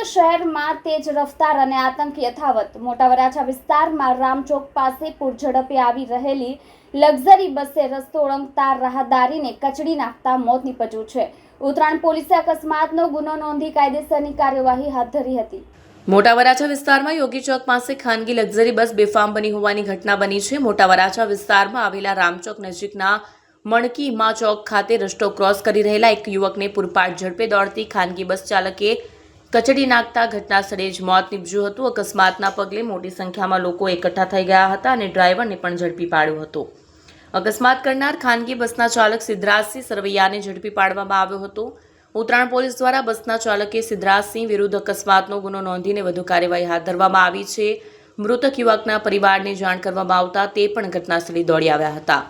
શહેરમાં તેજ રફતાર અને આતંક યથાવત। મોટા વરાછા વિસ્તારમાં રામચોક પાસે પૂરઝડપે આવી રહેલી લક્ઝરી બસે રસ્તો ઓળંગતા રાહદારીને કચડી નાખતા મોત નીપજ્યું છે। ઉત્તરાયણ પોલીસે અકસ્માતનો ગુનો નોંધી કાયદેસરની કાર્યવાહી હાથ ધરી હતી। મોટા વરાછા વિસ્તારમાં યોગી ચોક પાસે ખાનગી લક્ઝરી બસ બેફામ બની હોવાની ઘટના બની છે। મોટા વરાછા વિસ્તારમાં આવેલા રામચોક નજીકના મણકી મા ચોક ખાતે રસ્તો ક્રોસ કરી રહેલા એક યુવકને પૂરપાટ ઝડપે દોડતી ખાનગી બસ ચાલકે કચડી નાખતા ઘટના સ્થળે જ મોત નીપજ્યું હતું। અકસ્માતના પગલે મોટી સંખ્યામાં લોકો એકઠા થઈ ગયા હતા અને ડ્રાઈવરને પણ ઝડપી પાડ્યો હતો। અકસ્માત કરનાર ખાનગી બસના ચાલક સિદ્ધરાજસિંહ સરવૈયાને ઝડપી પાડવામાં આવ્યો હતો। ઉત્તરાયણ પોલીસ દ્વારા બસના ચાલકે સિદ્ધરાજસિંહ વિરુદ્ધ અકસ્માતનો ગુનો નોંધીને વધુ કાર્યવાહી હાથ ધરવામાં આવી છે। મૃતક યુવકના પરિવારને જાણ કરવામાં આવતા તે પણ ઘટનાસ્થળે દોડી આવ્યા હતા।